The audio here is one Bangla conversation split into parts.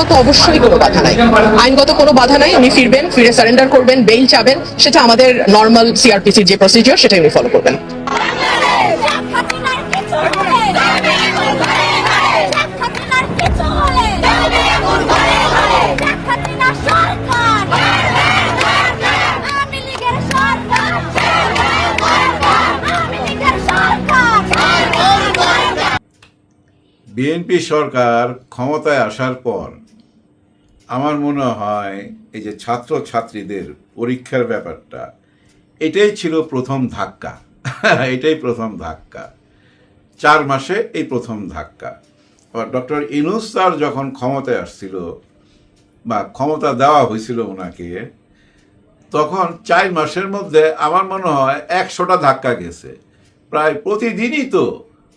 আইনগত অবশ্যই কোনো বাধা নাই, আইনগত কোনো বাধা নাই। উনি ফিরবেন, ফিরে সারেন্ডার করবেন, বেইল চাবেন, সেটা আমাদের নর্মাল সিআরপিসির যে প্রসিডিওর সেটাই উনি ফলো করবেন। বিএনপি সরকার ক্ষমতায় আসার পর আমার মনে হয় এই যে ছাত্রছাত্রীদের পরীক্ষার ব্যাপারটা, এটাই ছিল প্রথম ধাক্কা। এটাই প্রথম ধাক্কা, 4 মাসে এই প্রথম ধাক্কা। ডক্টর ইউনূস স্যার যখন ক্ষমতায় আসছিল বা ক্ষমতা দেওয়া হয়েছিল ওনাকে, তখন 4 মাসের মধ্যে আমার মনে হয় 100টা ধাক্কা গেছে। প্রায় প্রতিদিনই তো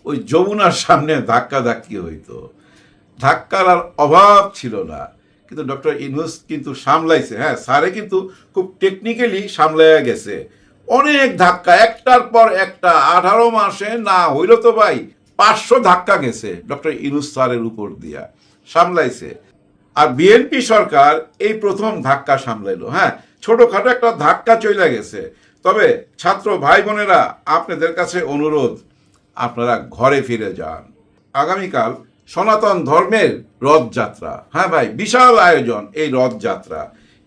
ওই যমুনার সামনে ধাক্কাধাক্কি হইতো, ধাক্কার আর অভাব ছিল না। কিন্তু ডক্টর ইউনূস কিন্তু সামলাইছে। হ্যাঁ, স্যারে কিন্তু খুব টেকনিক্যালি সামলাইয়া গেছে। অনেক ধাক্কা, একটার পর একটা, 18 মাসে না হইল তো ভাই 500 ধাক্কা গেছে ডক্টর ইউনূস স্যারের উপর দিয়া, সামলাইছে। আর বিএনপি সরকার এই প্রথম ধাক্কা সামলাইলো। হ্যাঁ, ছোটখাটো একটা ধাক্কা চলে গেছে। তবে ছাত্র ভাই বোনেরা, আপনাদের কাছে অনুরোধ, আপনারা ঘরে ফিরে যান। আগামীকাল সনাতন ধর্মের রথযাত্রা। হ্যাঁ ভাই, বিশাল আয়োজন এই রথযাত্রা।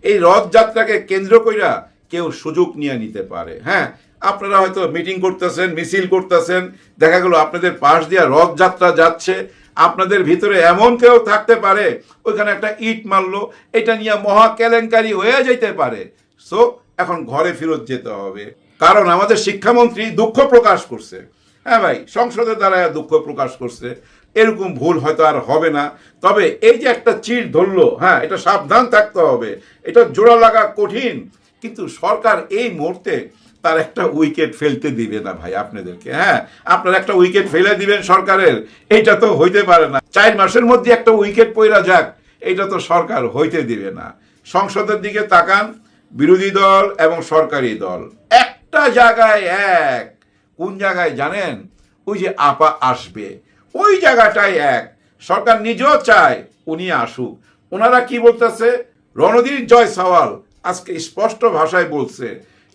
এই রথযাত্রাকে কেন্দ্র কইরা কেউ সুযোগ নিয়ে নিতে পারে। হ্যাঁ, আপনারা হয়তো মিটিং করতেছেন, মিছিল করতেছেন, দেখা গেল আপনাদের পাশ দিয়া রথযাত্রা যাচ্ছে, আপনাদের ভিতরে এমন কেউ থাকতে পারে ওইখানে একটা ইট মারলো, এটা নিয়ে মহা কেলেঙ্কারি হয়ে যেতে পারে। সো এখন ঘরে ফেরত যেতে হবে, কারণ আমাদের শিক্ষামন্ত্রী দুঃখ প্রকাশ করছে। হ্যাঁ ভাই, সংসদের দ্বারা দুঃখ প্রকাশ করছে, এরকম ভুল হয়তো আর হবে না। তবে এই যে একটা চির ধরলো, হ্যাঁ, এটা সাবধান থাকতে হবে, এটা জোড়া লাগা কঠিন। কিন্তু সরকার এই মুহূর্তে তার একটা উইকেট ফেলতে দিবে না ভাই আপনাদেরকে। হ্যাঁ, আপনারা একটা উইকেট ফেলে দিবেন সরকারের, এইটা তো হইতে পারে না। 4 মাসের মধ্যে একটা উইকেট পইরা যাক, এইটা তো সরকার হইতে দিবে না। সংসদের দিকে তাকান, বিরোধী দল এবং সরকারি দল একটা জায়গায় এক। কোন জায়গায় জানেন? ওই যে আপা আসবে, ওই জায়গাটাই এক। সরকার নিজেও চায় উনি আসুক। ওনারা কি বলতেছে? রণধীর জয় সওয়াল আজকে স্পষ্ট ভাষায় বলছে,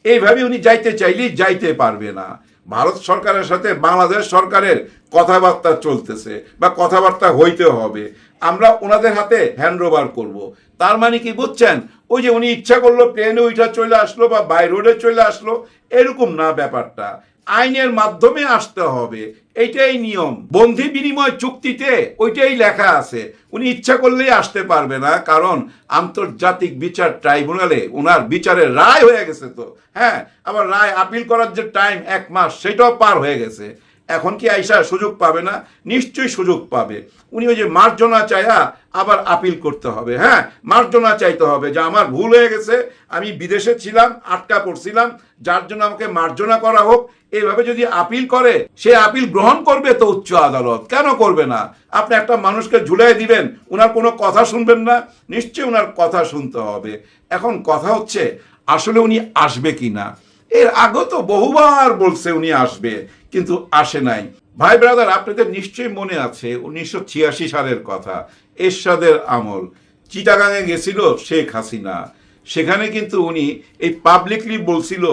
এইভাবে উনি যাইতে চাইলেই যাইতে পারবে না। ভারত সরকারের সাথে বাংলাদেশ সরকারের কথাবার্তা চলতেছে বা কথাবার্তা হইতে হবে, আমরা ওনাদের হাতে হ্যান্ড ওভার করবো। তার মানে কি বুঝছেন? ওই যে উনি ইচ্ছা করলো প্লেনে ওইটা চলে আসলো বা বাই রোডে চলে আসলো, এরকম না ব্যাপারটা। আইনের মাধ্যমে আসতে হবে, এইটাই নিয়ম। বন্ধি বিনিময় চুক্তিতে ওইটাই লেখা আছে। উনি ইচ্ছা করলেই আসতে পারবে না, কারণ আন্তর্জাতিক বিচার ট্রাইব্যুনালে ওনার বিচারের রায় হয়ে গেছে। তো হ্যাঁ, আবার রায় আপিল করার যে টাইম 1 মাস, সেটাও পার হয়ে গেছে। এখন কি আইসা সুযোগ পাবে না? নিশ্চয়ই সুযোগ পাবে। উনি ওই যে মার্জনা চায়া আবার আপিল করতে হবে। হ্যাঁ, মার্জনা চাইতে হবে যে আমার ভুল হয়ে গেছে, আমি বিদেশে ছিলাম, আটকা পড়ছিলাম, যার জন্য আমাকে মার্জনা করা হোক। এইভাবে যদি আপিল করে, সে আপিল গ্রহণ করবে তো উচ্চ আদালত, কেন করবে না? আপনি একটা মানুষকে ঝুলাই দিবেন, উনার কোনো কথা শুনবেন না? নিশ্চয়ই উনার কথা শুনতে হবে। এখন কথা হচ্ছে আসলে উনি আসবে কি না। এর আগে তো বহুবার বলছে উনি আসবে, কিন্তু আসে নাই। ভাই ব্রাদার, আপনাদের নিশ্চয়ই মনে আছে 1986 সালের কথা, এরশাদের আমল। চিটাগাঙে গেছিল শেখ হাসিনা, সেখানে কিন্তু উনি এই পাবলিকলি বলছিল,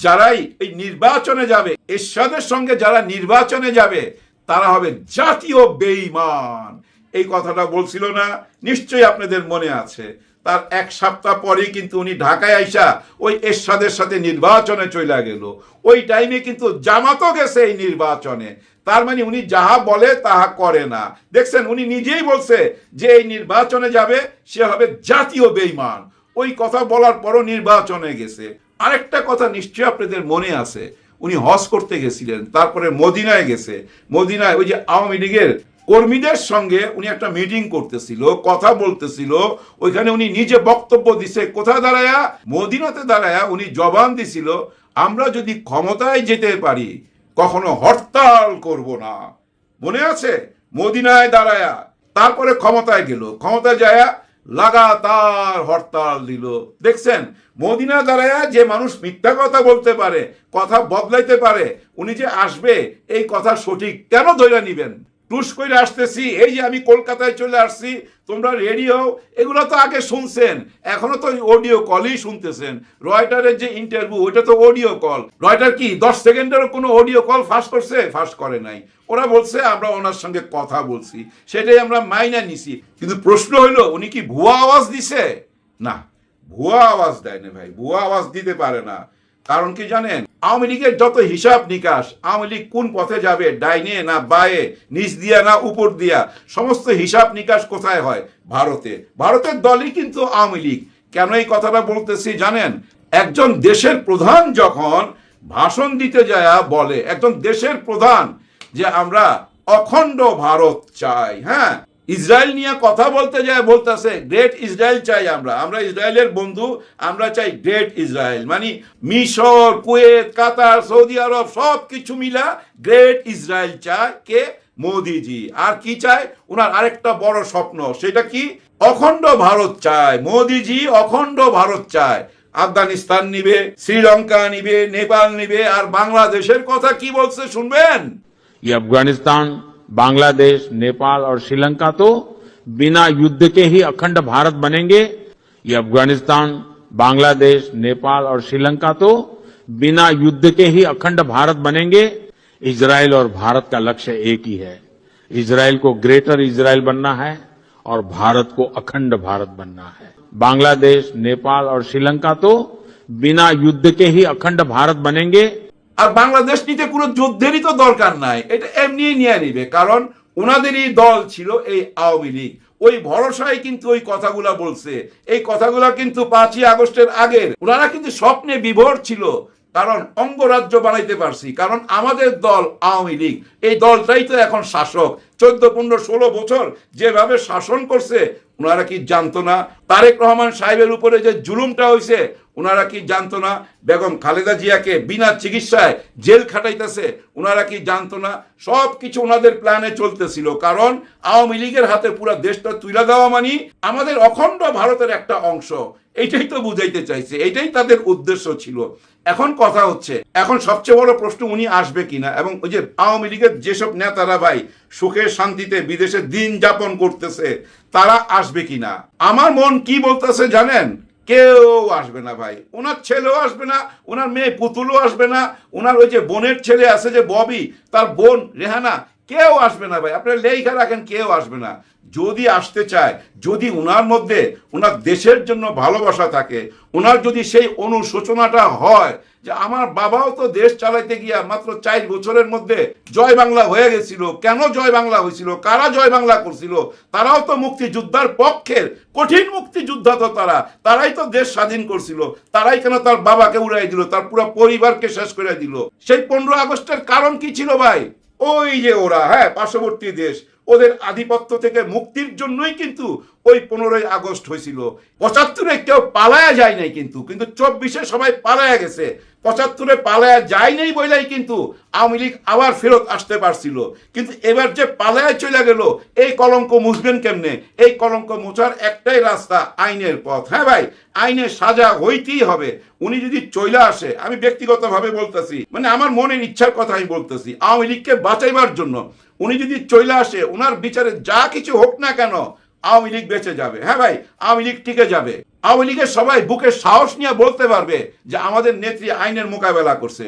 যারাই এই নির্বাচনে যাবে, এরশাদের সঙ্গে যারা নির্বাচনে যাবে তারা হবে জাতীয় বেঈমান। এই কথাটা বলছিল না? নিশ্চয়ই আপনাদের মনে আছে। তার 1 সপ্তাহ পরেই কিন্তু উনি ঢাকায় আইসা ওই এরশাদের সাথে নির্বাচনে চলে গেল। ওই টাইমে কিন্তু জামাতও গেছে এই নির্বাচনে। তার মানে উনি যাহা বলে তাহা করে না। দেখছেন, উনি নিজেই বলছে যে এই নির্বাচনে যাবে সে হবে জাতীয় বেঈমান। ওই কথা বলার পরও নির্বাচনে গেছে। আরেকটা কথা নিশ্চয়ই আপনাদের মনে আছে, উনি হজ করতে গেছিলেন, তারপরে মদিনায় গেছে। মদিনায় ওই যে আওয়ামী লীগের কর্মীদের সঙ্গে উনি একটা মিটিং করতেছিল, কথা বলতেছিল। ওইখানে উনি নিজে বক্তব্য দিছে, কোথায় দাঁড়ায়া? মদিনাতে দাঁড়ায়া উনি জবান দিছিল, আমরা যদি ক্ষমতায় যেতে পারি কখনো হরতাল করব না। মনে আছে? মদিনায় দাঁড়ায়া তারপরে ক্ষমতায় গেল, ক্ষমতায় যায়া লাগাতার হরতাল দিল। দেখছেন, মদিনা দাঁড়ায়া যে মানুষ মিথ্যা কথা বলতে পারে, কথা বদলাইতে পারে, উনি যে আসবে এই কথা সঠিক কেন ধরে নিবেন? টুস করে আসতেছি, এই যে আমি কলকাতায় চলে আসছি, তোমরা রেডিও এগুলো তো আগে শুনছেন, এখনো তো অডিও কলই শুনতেছেন। রয়টারের যে ইন্টারভিউ ওইটা তো অডিও কল। রয়টার কি 10 সেকেন্ডেরও কোনো অডিও কল ফাঁস করছে? ফাঁস করে নাই। ওরা বলছে আমরা ওনার সঙ্গে কথা বলছি, সেটাই আমরা মাইনা নিছি। কিন্তু প্রশ্ন হইলো উনি কি ভুয়া আওয়াজ দিছে? না, ভুয়া আওয়াজ দেয়নি ভাই, ভুয়া আওয়াজ দিতে পারে না। কারণ কি জানেন, আওয়ামী লীগের যত হিসাব নিকাশ, আওয়ামী লীগ কোন পথে যাবে, ডাইনে না বায়ে, নিচ দিয়া না উপর দিয়া, সমস্ত হিসাব নিকাশ কোথায় হয়? ভারতে। ভারতের দলই কিন্তু আওয়ামী লীগ। কেন এই কথাটা বলতেছি জানেন, একজন দেশের প্রধান যখন ভাষণ দিতে যায় বলে, একজন দেশের প্রধান, যে আমরা অখণ্ড ভারত চাই, হ্যাঁ, ইসরায়েল নিয়ে কথা বলতে যায় বলতেছে গ্রেট ইসরায়েল চাই, আমরা ইসরায়েলের বন্ধু, আমরা চাই গ্রেট ইসরায়েল, মানে মিশর, কুয়েত, কাতার, সৌদি আরব সব কিছু মিলা গ্রেট ইসরায়েল চায় কে? মোদিজি। আর কি চায় ওনার? আরেকটা বড় স্বপ্ন, সেটা কি? অখণ্ড ভারত চায়। মোদিজি অখণ্ড ভারত চায়। আফগানিস্তান নিবে, শ্রীলঙ্কা নিবে, নেপাল নিবে, আর বাংলাদেশের কথা কি বলছে শুনবেন? ये अफगानिस्तान, बांग्लादेश, नेपाल और श्रीलंका तो बिना युद्ध के ही अखंड भारत बनेंगे। ये अफगानिस्तान, बांग्लादेश, नेपाल और श्रीलंका तो बिना युद्ध के ही अखंड भारत बनेंगे। इजराइल और भारत का लक्ष्य एक ही है। इजराइल को ग्रेटर इजराइल बनना है और भारत को अखंड भारत बनना है। बांग्लादेश, नेपाल और श्रीलंका तो बिना युद्ध के ही अखंड भारत बनेंगे। আর বাংলাদেশ নিতে কোনো যুদ্ধেরই তো দরকার নাই, এটা এমনি নিয়ে নিবে, কারণ ওনাদেরই দল ছিল এই আওয়ামী লীগ। ওই ভরসায় কিন্তু ওই কথাগুলা বলছে। এই কথাগুলা কিন্তু 5ই আগস্টের আগের। ওনারা কিন্তু স্বপ্নে বিভোর ছিল, কারণ অঙ্গরাজ্য বানাইতে পারছি, কারণ আমাদের দল আওয়ামী লীগ, এই দলটাই তো এখন শাসক। 14, 15, 16 বছর যেভাবে শাসন করছে, ওনারা কি জানতো না? তারেক রহমান সাহেবের উপরে যে জুলুমটা হয়েছে, ওনারা কি জানতো না? বেগম খালেদা জিয়াকে বিনা চিকিৎসায় জেল খাটাইতেছে, ওনারা কি জানতো না? সব কিছু ওনাদের প্ল্যানে চলতেছিল, কারণ আওয়ামী লীগের হাতে পুরো দেশটা তুলে দেওয়া মানে আমাদের অখণ্ড ভারতের একটা অংশ। এইটাই তো বুঝাইতে চাইছে, এইটাই তাদের উদ্দেশ্য ছিল। এখন কথা হচ্ছে, এখন সবচেয়ে বড় প্রশ্ন উনি আসবে কিনা, এবং ওই যে আওয়ামী লীগের যেসব নেতারা ভাই সুখে শান্তিতে বিদেশে দিন যাপন করতেছে, তারা আসবে কিনা। আমার মন কি বলতেছে জানেন? কেউ আসবে না ভাই। ওনার ছেলেও আসবে না, ওনার মেয়ে পুতুলও আসবে না, ওনার ওই যে বোনের ছেলে আছে যে ববি, তার বোন রেহানা, কেউ আসবে না ভাই। আপনারা লেখা রাখেন, কেউ আসবে না। যদি আসতে চায়, যদি ওনার মধ্যে ওনার দেশের জন্য ভালোবাসা থাকে, ওনার যদি সেই অনুশোচনাটা হয় যে আমার বাবাও তো দেশ চালাইতে গিয়া মাত্র 4 বছরের মধ্যে জয় বাংলা হয়ে গেছিল। কেন জয় বাংলা হয়েছিল? কারা জয় বাংলা করছিল? তারাও তো মুক্তিযোদ্ধার পক্ষের, কঠিন মুক্তিযোদ্ধা তো তারাই তো দেশ স্বাধীন করছিল। তারাই কেন তার বাবাকে উড়াই দিল, তার পুরো পরিবারকে শেষ করে দিল? সেই 15 আগস্টের কারণ কি ছিল ভাই? ওই যে ওরা, হ্যাঁ, পার্শ্ববর্তী দেশ, ওদের আধিপত্য থেকে মুক্তির জন্যই কিন্তু ওই 15ই আগস্ট হয়েছিল। 75-এ কেউ পালায়া যায় নাই, কিন্তু 24-এ সবাই পালায়া গেছে। 75-এ পালায়া যায় নাই বলেই কিন্তু আওয়ামী লীগ আবার ফেরত আসতে পারছিল। কিন্তু এবার যে পালায়া চলে গেল, এই কলঙ্ক মুছবেন কেমনে? এই কলঙ্ক মোছার একটাই রাস্তা, আইনের পথ। হ্যাঁ ভাই, আইনের সাজা হইতেই হবে। উনি যদি চলে আসে, আমি ব্যক্তিগতভাবে বলতেছি, মানে আমার মনের ইচ্ছার কথা আমি বলতেছি, আওয়ামী লীগকে বাঁচাইবার জন্য উনি যদি চলে আসে, ওনার বিচারে যা কিছু হোক না কেন, আওয়ামী লীগ বেঁচে যাবে। হ্যাঁ ভাই, আওয়ামী লীগ টিকে যাবে। আওয়ামী লীগের সবাই বুকে সাহস নিয়ে বলতে পারবে যে আমাদের নেত্রী আইনের মোকাবেলা করছে।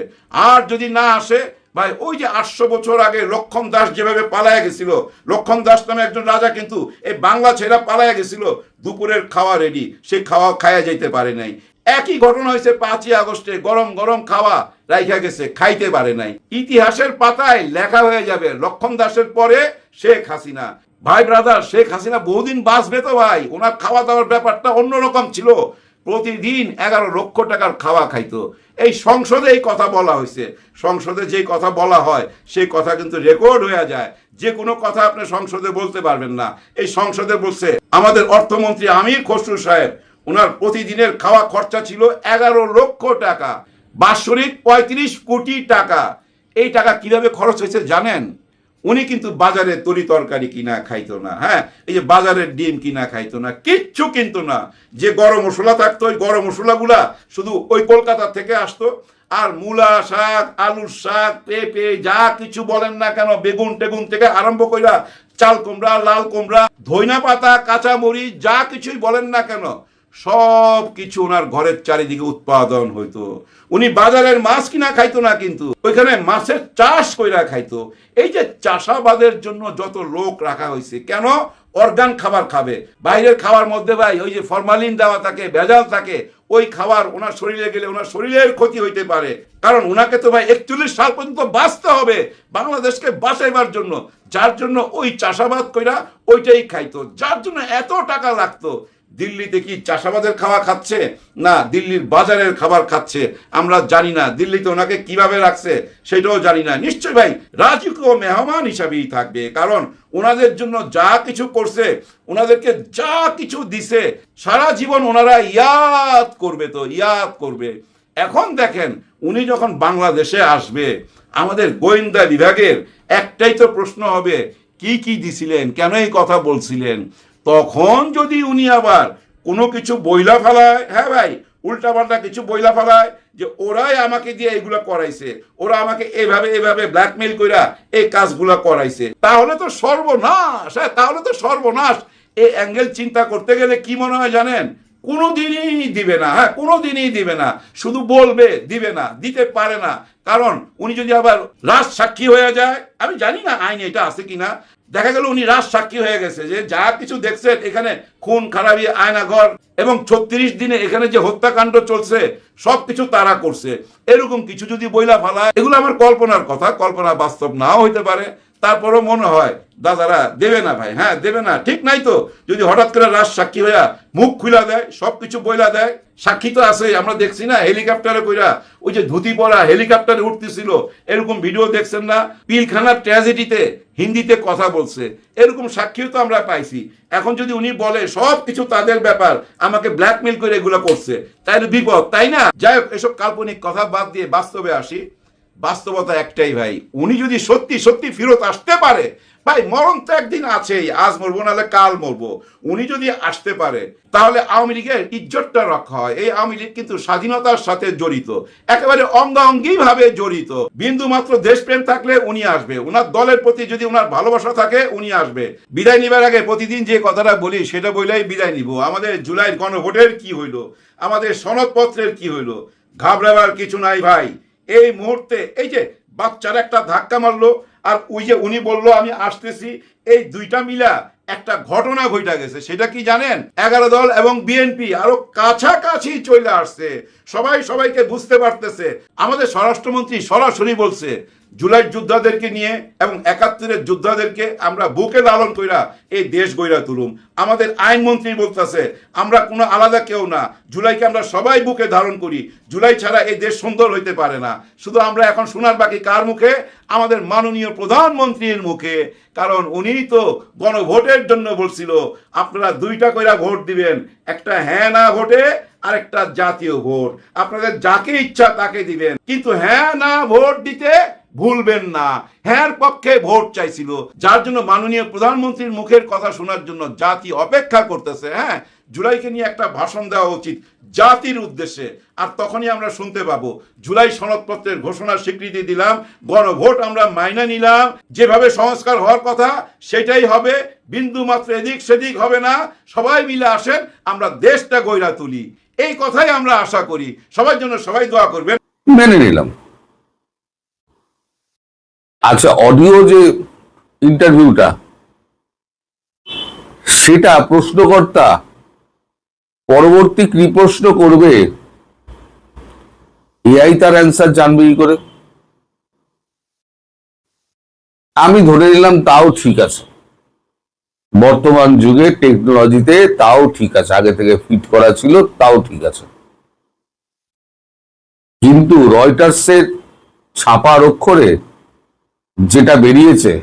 আর যদি না আসে ভাই, ওই যে 800 বছর আগে লক্ষণ দাস যেভাবে পালায়া গেছিল, লক্ষণ দাস নামে একজন রাজা কিন্তু এই বাংলা ছেড়া পালায়া গেছিল, দুপুরের খাওয়া রেডি, সে খাওয়া খায়া যাইতে পারে নাই। একই ঘটনা হয়েছে 5ই আগস্টে, গরম গরম খাওয়া রাইখা গেছে, খাইতে পারে নাই। ইতিহাসের পাতায় লেখা হয়ে যাবে লক্ষণ দাসের পরে শেখ হাসিনা। ভাই ব্রাদার, শেখ হাসিনা বহুদিন বাঁচবে তো ভাই। ওনার খাওয়া দাওয়ার ব্যাপারটা অন্যরকম ছিল। প্রতিদিন 11 লক্ষ টাকার খাওয়া খাইতো। এই সংসদে এই কথা বলা হয়েছে। সংসদে যে কথা বলা হয় সেই কথা কিন্তু রেকর্ড হয়ে যায়। যে কোনো কথা আপনি সংসদে বলতে পারবেন না। এই সংসদে বলছে আমাদের অর্থমন্ত্রী আমির খসরু সাহেব, ওনার প্রতিদিনের খাওয়া খরচা ছিল 11 লক্ষ টাকা, বাৎসরিক 35 কোটি টাকা। এই টাকা কিভাবে খরচ হয়েছে জানেন? উনি কিন্তু বাজারে তরি তরকারি কিনা খাইতো না, হ্যাঁ, এই যে বাজারের ডিম কিনা খাইতো না, কিচ্ছু কিনতো না। যে গরম মশলা থাকতো ওই গরম মশলাগুলা শুধু ওই কলকাতা থেকে আসতো। আর মূলা শাক, আলুর শাক, পেঁপে, যা কিছু বলেন না কেন, বেগুন টেগুন থেকে আরম্ভ কইরা চাল কুমড়া, লাল কুমড়া, ধইনা পাতা, কাঁচা মরিচ, যা কিছুই বলেন না কেন, সব কিছু ওনার ঘরের চারিদিকে উৎপাদন হইতো। উনি বাজারের মাছ কিনা খাইতো না, কিন্তু ওইখানে মাছের চাষ কইরা খাইতো। এই যে চাষাবাদের জন্য যত লোক রাখা হয়েছে, কেন? অর্গান খাবার খাবে। বাইরের খাবার মধ্যে ভাই ওই যে ফরমালিন দেওয়া থাকে, ভেজাল থাকে, ওই খাবার ওনার শরীরে গেলে ওনার শরীরের ক্ষতি হইতে পারে। কারণ ওনাকে তো ভাই 41 সাল পর্যন্ত বাঁচতে হবে বাংলাদেশকে বাঁচাইবার জন্য, যার জন্য ওই চাষাবাদ কইরা ওইটাই খাইতো, যার জন্য এত টাকা লাগতো। দিল্লিতে কি চাষাবাদের খাওয়া খাচ্ছে? না, দিল্লির বাজারের খাবার খাচ্ছে। আমরা জানি না দিল্লিতে ওনাকে কিভাবে রাখছে, সেটাও জানি না। নিশ্চয় ভাই রাজকীয় মেহমান হিসাবেই থাকবে, কারণ ওনাদের জন্য যা কিছু করছে, ওনাদেরকে যা কিছু দিছে, সারা জীবন ওনারা ইয়াদ করবে, তো ইয়াদ করবে। এখন দেখেন উনি যখন বাংলাদেশে আসবে, আমাদের গোয়েন্দা বিভাগের একটাই তো প্রশ্ন হবে, কি কি দিছিলেন, কেন এই কথা বলছিলেন? তখন যদি উনি আবার কোনো কিছু বইলা ফেলায়, হ্যাঁ ভাই, উল্টাপাল্টা কিছু বইলা ফেলায় যে ওরাই আমাকে দিয়ে এইগুলা করাইছে, ওরা আমাকে এভাবে এভাবে ব্ল্যাকমেইল কইরা এই কাজগুলা করাইছে, তাহলে তো সর্বনাশ। হ্যাঁ, তাহলে তো সর্বনাশ। এই অ্যাঙ্গেল চিন্তা করতে গেলে কি মনে হয় জানেন? কোনোদিনই দিবে না। হ্যাঁ, কোনোদিনই দিবে না। শুধু বলবে, দিবে না, দিতে পারে না। কারণ উনি যদি আবার রাজ সাক্ষী হয়ে যায়, আমি জানি না আইনে এটা আছে কিনা, দেখা গেল উনি রাজ সাক্ষী হয়ে গেছে যে যা কিছু দেখছেন এখানে খুন খারাপি, আয়নাঘর এবং 36 দিনে এখানে যে হত্যাকাণ্ড চলছে সবকিছু তারা করছে, এরকম কিছু যদি বইলা ফালায়, এগুলো আমার কল্পনার কথা, কল্পনা বাস্তব নাও হইতে পারে। তারপরও মনে হয় দাদারা দেবে না ভাই, হ্যাঁ দেবে না, ঠিক নাই তো? যদি হঠাৎ করে রাজ সাক্ষী হইয়া মুখ খুলা দেয়, সবকিছু বইলা দেয়, সাক্ষী তো আছে, আমরা দেখছি না হেলিকপ্টারে কইরা ওই যে ধুতি পরা হেলিকপ্টারে উঠতেছিল, এরকম ভিডিও দেখছেন না? পিলখানার ট্র্যাজেডিতে হিন্দিতে কথা বলছে, এরকম সাক্ষীও তো আমরা পাইছি। এখন যদি উনি বলে সব কিছু তাদের ব্যাপার, আমাকে ব্ল্যাকমেইল করে এগুলো করছে, তাইলে বিপদ, তাই না? যাই হোক, এসব কাল্পনিক কথা বাদ দিয়ে বাস্তবে আসি। বাস্তবতা একটাই ভাই, উনি যদি সত্যি সত্যি ফেরত আসতে পারে, ভাই মরণ তো একদিন আছেই, আজ মরবো নাহলে কাল মরবো। উনি যদি আসতে পারে তাহলে আওয়ামী লীগের ইজ্জতটা রক্ষা হয়। এই আওয়ামী লীগ কিন্তু স্বাধীনতার সাথে জড়িত, একেবারে অঙ্গাঙ্গি ভাবে জড়িত। বিন্দু মাত্র দেশপ্রেম থাকলে উনি আসবে, উনার দলের প্রতি যদি উনার ভালোবাসা থাকে উনি আসবে। বিদায় নিবার আগে প্রতিদিন যে কথাটা বলি সেটা বলেই বিদায় নিব। আমাদের জুলাইয়ের গণভোটের কি হইল, আমাদের সনদপত্রের কি হইল, ঘাবড়াবার কিছু নাই ভাই। এই মুহূর্তে এই যে বাচ্চারা একটা ধাক্কা মারলো, আর ওই যে উনি বললো আমি আসতেছি, এই দুইটা মিলা একটা ঘটনা ঘটা গেছে। সেটা কি জানেন? 11 দল এবং বিএনপি আরো কাছাকাছি চলে আসছে, সবাই সবাইকে বুঝতে পারতেছে। আমাদের স্বরাষ্ট্রমন্ত্রী সরাসরি বলছে জুলাই যোদ্ধাদেরকে নিয়ে এবং 71-এর যোদ্ধাদেরকে আমরা বুকে লালন কইরা এই দেশ গইরা তুলুম। আমাদের আইনমন্ত্রী বলতেছে আমরা কোনো আলাদা কেউ না, জুলাইকে আমরা সবাই বুকে ধারণ করি, জুলাই ছাড়া এই দেশ সুন্দর হইতে পারে না। শুধু আমরা এখন শোনার বাকি কার মুখে? আমাদের মাননীয় প্রধানমন্ত্রীর মুখে। কারণ উনি তো গণভোটের জন্য বলছিল আপনারা 2টা কইরা ভোট দিবেন, একটা হ্যাঁ না ভোটে আর একটা জাতীয় ভোট। আপনাদের যাকে ইচ্ছা তাকে দিবেন, কিন্তু হ্যাঁ না ভোট দিতে ভুলবেন না। হ্যাঁ পক্ষে ভোট চাইছিল, যার জন্য মাননীয় প্রধানমন্ত্রীর মুখের কথা শোনার জন্য জাতি অপেক্ষা করতেছে। হ্যাঁ, জুলাইকে নিয়ে একটা ভাষণ দেওয়া উচিত জাতির উদ্দেশ্যে, আর তখনই আমরা শুনতে পাবো জুলাই সনদপত্রের ঘোষণার স্বীকৃতি দিলাম, গণভোট আমরা মাইনা নিলাম, যেভাবে সংস্কার হওয়ার কথা সেটাই হবে, বিন্দু মাত্র এদিক সেদিক হবে না। সবাই মিলে আসেন, আমরা দেশটা গইরা তুলি, এই কথাই আমরা আশা করি। সবার জন্য সবাই দোয়া করবেন। মেনে নিলাম। আচ্ছা, অডিও যে ইন্টারভিউটা, সেটা প্রশ্নকর্তা পরবর্তী কি প্রশ্ন করবে এআই তার অ্যান্সার জানবে কি করে? আমি ধরে নিলাম তাও ঠিক আছে, বর্তমান যুগে টেকনোলজিতে তাও ঠিক আছে, আগে থেকে ফিট করা ছিল তাও ঠিক আছে। কিন্তু রয়টার্সের ছাপার অক্ষরে যেটা বেরিয়েছে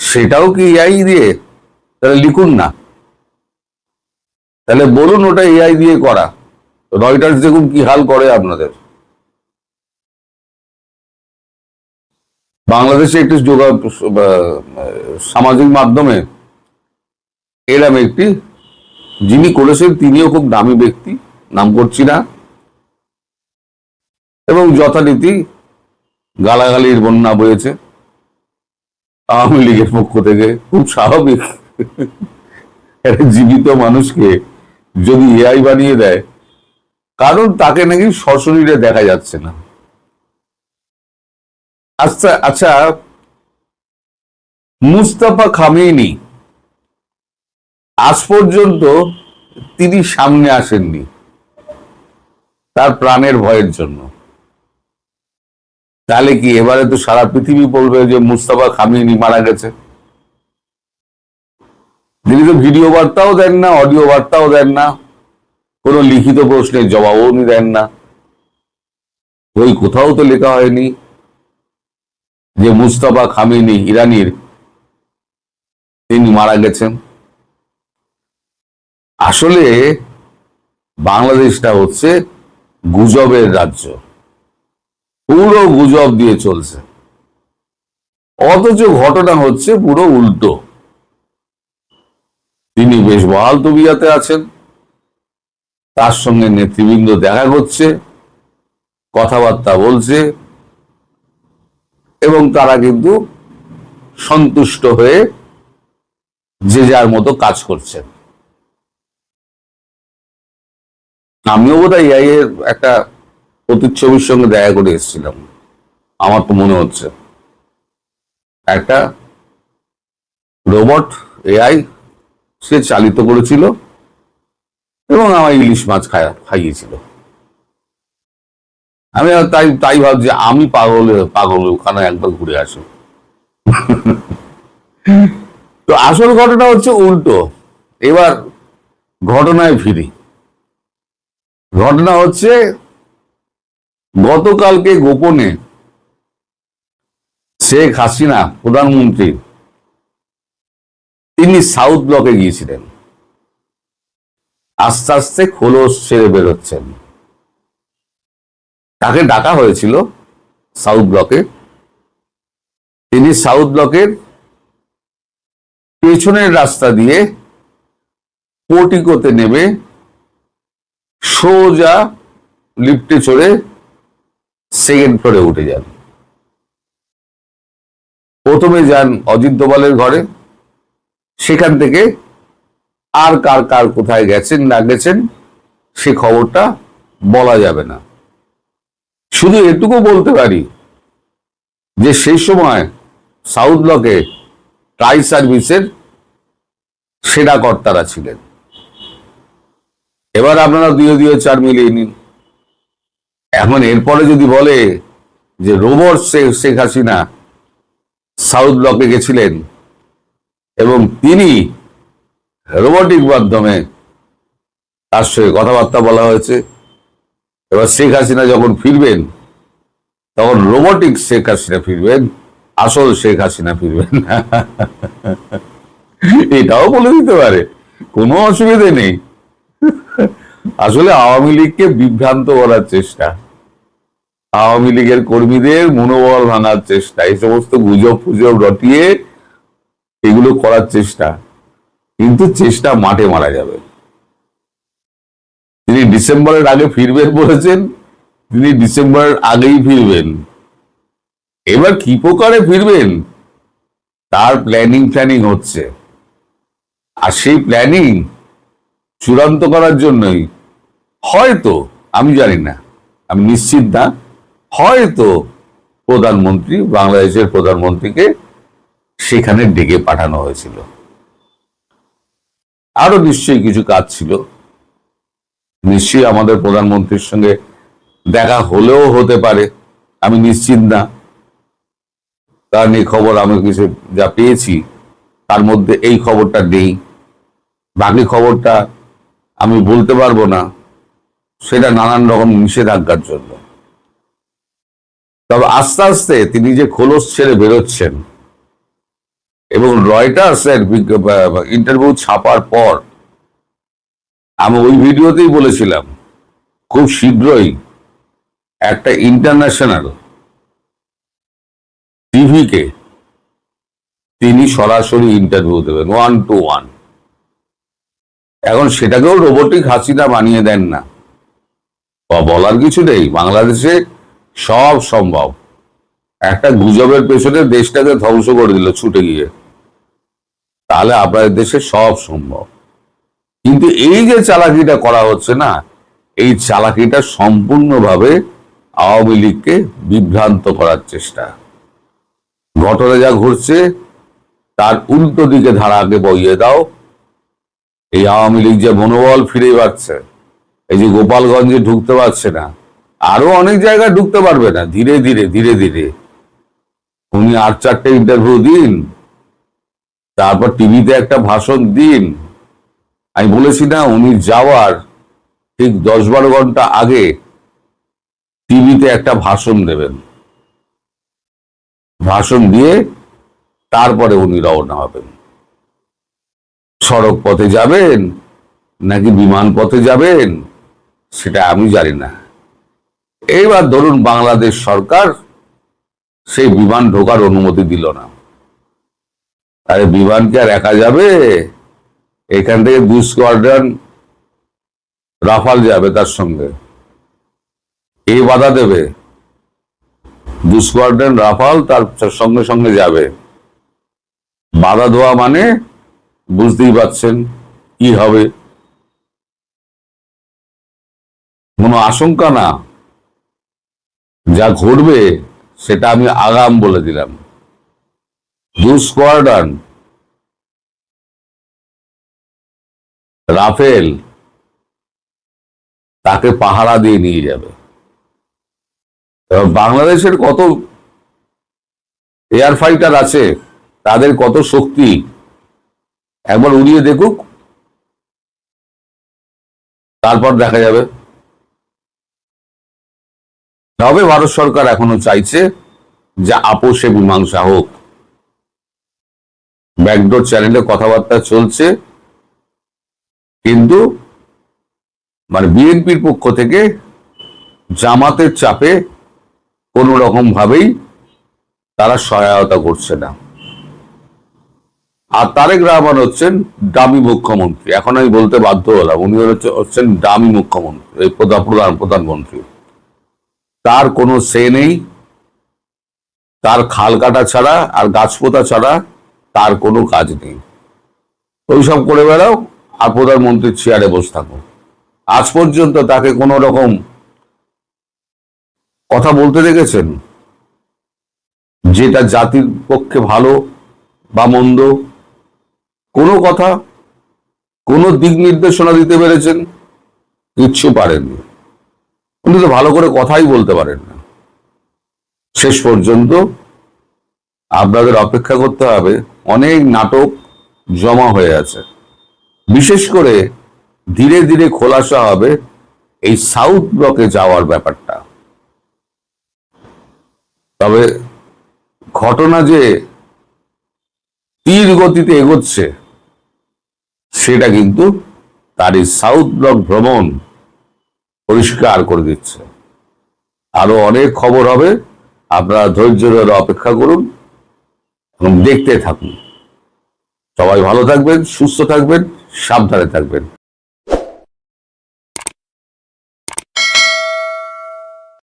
সেটাও কি এআই দিয়ে? তাহলে লিখুন না, তাহলে বলুন ওটা এআই দিয়ে করা। রয়টার্স দেখুন কি হাল করে আপনাদের। বাংলাদেশে একটি সামাজিক মাধ্যমে এরম একটি, যিনি করেছেন তিনিও খুব দামি ব্যক্তি, নাম করছি না, এবং যথারীতি গালাগালির বন্যা বয়েছে আওয়ামী লীগের পক্ষ থেকে। খুব স্বাভাবিক, একটা জীবিত মানুষকে যদি এআই বানিয়ে দেয়, কারণ তাকে নাকি সশরীরে দেখা যাচ্ছে না। আচ্ছা আচ্ছা, মুস্তাফা খামেনি আজ পর্যন্ত তিনি সামনে আসেননি তার প্রাণের ভয়ের জন্য। তাহলে কি এবারে তো সারা পৃথিবী বলবে যে মুস্তাফা খামেনি মারা গেছে? তিনি তো ভিডিও বার্তাও দেন না, অডিও বার্তাও দেন না, কোনো লিখিত প্রশ্নের জবাবও উনি দেন না। ওই কোথাও তো লেখা হয়নি যে মুস্তাফা খামেনি ইরানির তিনি মারা গেছেন। আসলে বাংলাদেশটা হচ্ছে গুজবের রাজ্য, পুরো গুজব দিয়ে চলছে, অথচ ঘটনা হচ্ছে পুরো উল্টো। তিনি বেশ বহাল তবিয়াতে আছেন, তার সঙ্গে নেতৃবৃন্দ দেখা করছে, কথাবার্তা বলছে, এবং তারা কিন্তু সন্তুষ্ট হয়ে যে যার মতো কাজ করছেন। আমিও বোধহয় এআই এর একটা প্রতিচ্ছবির সঙ্গে দেখা করে এসেছিলাম, আমার তো মনে হচ্ছে একটা রোবট এআই সে চালিত করেছিল এবং আমার ইলিশ মাছ খাইয়েছিল। আমি তাই তাই ভাবছি আমি পাগল ওখানে একবার ঘুরে আসি। তো আসল ঘটনা হচ্ছে উল্টো। এবার ঘটনায় ফিরি। ঘটনা হচ্ছে গতকালকে গোপনে শেখ হাসিনা প্রধানমন্ত্রী তিনি সাউথ ব্লকে গিয়েছিলেন, আস্তে আস্তে খোলস ছেড়ে বেরোচ্ছেন। তাকে ডাকা হয়েছিল সাউথ ব্লকে, তিনি সাউথ ব্লকের পেছনের রাস্তা দিয়ে পোর্টিকোতে নেমে সোজা লিফটে চড়ে সেকেন্ড ফ্লোরে উঠে যান। প্রথমে যান অজিত দোভালের ঘরে, সেখান থেকে আর কার কার কোথায় গেছেন না গেছেন সে খবরটা বলা যাবে না। শুধু এটুকু বলতে পারি যে সেই সময় সাউথ ব্লকে ট্রাই সার্ভিসের সেরা কর্তারা ছিলেন। এবার আপনারা দুই চার মিলিয়ে নিন। এখন এরপরে যদি বলে যে রোবট শেখ হাসিনা সাউথ ব্লকে গেছিলেন এবং তিনি রোবটিক মাধ্যমে তার সঙ্গে কথাবার্তা বলা হয়েছে, এবার শেখ হাসিনা যখন ফিরবেন তখন রোবটিক শেখ হাসিনা ফিরবেন, আসল শেখ হাসিনা ফিরবেন না। এটাও বলে দিতে পারে, কোনো অসুবিধে নেই। আসলে আওয়ামী লীগকে বিভ্রান্ত করার চেষ্টা, আওয়ামী লীগের কর্মীদের মনোবল ভাঙার চেষ্টা, এই সমস্ত গুজব ফুজব রটিয়ে এগুলো করার চেষ্টা, কিন্তু চেষ্টা মাঠে মারা যাবে। তিনি ডিসেম্বরের আগে ফিরবেন বলেছেন, তিনি ডিসেম্বরের আগেই ফিরবেন। এবার কি প্রকারে ফিরবেন তার প্ল্যানিং হচ্ছে, আর সেই প্ল্যানিং চূড়ান্ত করার জন্যই হয়তো, আমি জানি না, আমি নিশ্চিত না, হয়তো প্রধানমন্ত্রী, বাংলাদেশের প্রধানমন্ত্রীকে সেখানে ডেকে পাঠানো হয়েছিল। আরো নিশ্চয়ই কিছু কাজ ছিল, নিশ্চয়ই আমাদের প্রধানমন্ত্রীর সঙ্গে দেখা হলেও হতে পারে, আমি নিশ্চিত না, কারণ এই খবর আমি কিছু যা পেয়েছি তার মধ্যে এই খবরটা নেই। বাকি খবরটা আমি বলতে পারবো না, সেটা নানান রকম নিষেধাজ্ঞার জন্য। তবে আস্তে আস্তে তিনি যে খোলস ছেড়ে বেরোচ্ছেন, এবং রয়টার্সের ইন্টারভিউ ছাপার পর আমি ওই ভিডিওতেই বলেছিলাম খুব শীঘ্রই একটা ইন্টারন্যাশনাল টিভিকে তিনি সরাসরি ইন্টারভিউ দেবেন 1-to-1। এখন সেটাকেও রোবটিক হাসিনা বানিয়ে দেন না, বলার কিছু নেই। বাংলাদেশে সব সম্ভব। একটা গুজবের পেছনে দেশটাকে ধ্বংস করে দিল ছুটে গিয়ে, তাহলে আপনাদের দেশে সব সম্ভব। কিন্তু এই যে চালাকিটা করা হচ্ছে না, এই চালাকিটা সম্পূর্ণভাবে আওয়ামী লীগকে বিভ্রান্ত করার চেষ্টা। ঘটনা যা ঘটছে তার উল্টো দিকে ধারাকে বইয়ে দাও। এই আওয়ামী লীগ যে মনোবল ফিরে পাচ্ছে, এই যে গোপালগঞ্জে ঢুকতে পারছে না, আরো অনেক জায়গায় ঢুকতে পারবে না। ধীরে ধীরে ধীরে ধীরে উনি 8-4টে ইন্টারভিউ দিন, তারপর টিভিতে একটা ভাষণ দিন। আমি বলেছি না, উনি যাওয়ার ঠিক 10-12 ঘন্টা আগে টিভিতে একটা ভাষণ দেবেন। ভাষণ দিয়ে তারপরে উনি রওনা হবেন। সড়ক পথে যাবেন নাকি বিমান পথে যাবেন সেটা আমি জানি না। এইবার ধরুন বাংলাদেশ সরকার সেই বিমান ঢোকার অনুমতি দিল না, আরে বিমান কি আর একা যাবে? এখান থেকে 2 স্কোয়াড্রন রাফাল যাবে তার সঙ্গে, এ বাধা দেবে? 2 স্কোয়াড্রন রাফাল তার সঙ্গে সঙ্গে যাবে, বাধা দেওয়া মানে বুঝতেই পারছেন কি হবে। কোনো আশঙ্কা না, যা ঘটবে সেটা আমি আগাম বলে দিলাম। 2 স্কোয়াড্রন রাফেল তাকে পাহারা দিয়ে নিয়ে যাবে। এবার বাংলাদেশের কত এয়ার ফাইটার আছে, তাদের কত শক্তি একবার উড়িয়ে দেখুক, তারপর দেখা যাবে। তবে ভারত সরকার এখনো চাইছে যে আপোষে মীমাংসা হোক। ব্যাকডোর চ্যানেলে কথাবার্তা চলছে, কিন্তু মানে বিএনপির পক্ষ থেকে জামাতের চাপে কোনো রকম ভাবেই তারা সহায়তা করছে না। আর তারেক রহমান হচ্ছেন ডামি মুখ্যমন্ত্রী। এখন আমি বলতে বাধ্য হলাম, উনি হচ্ছেন ডামি মুখ্যমন্ত্রী, এই প্রধানমন্ত্রী। তার কোনো সে নেই, তার খাল কাটা ছাড়া আর গাছ পোতা ছাড়া তার কোনো কাজ নেই। ওইসব করে বেড়াও আর প্রধানমন্ত্রীর চেয়ারে বসে থাকো। আজ পর্যন্ত তাকে কোনো রকম কথা বলতে দেখেছেন যেটা জাতির পক্ষে ভালো বা মন্দ? কোনো কথা, কোনো দিক নির্দেশনা দিতে পেরেছেন? কিচ্ছু পারেননি। উনি তো ভালো করে কথাই বলতে পারেন না। শেষ পর্যন্ত আপনাদের অপেক্ষা করতে হবে, অনেক নাটক জমা হয়ে আছে। বিশেষ করে ধীরে ধীরে খোলাসা হবে এই সাউথ ব্লকে যাওয়ার ব্যাপারটা। তবে ঘটনা যে তীর গতিতে এগোচ্ছে সেটা কিন্তু তার এই সাউথ ব্লক ভ্রমণ পরিষ্কার করে দিচ্ছে। আরো অনেক খবর হবে, আপনারা ধৈর্য ধরে অপেক্ষা করুন এবং দেখতে থাকুন। সবাই ভালো থাকবেন, সুস্থ থাকবেন, সাবধানে থাকবেন।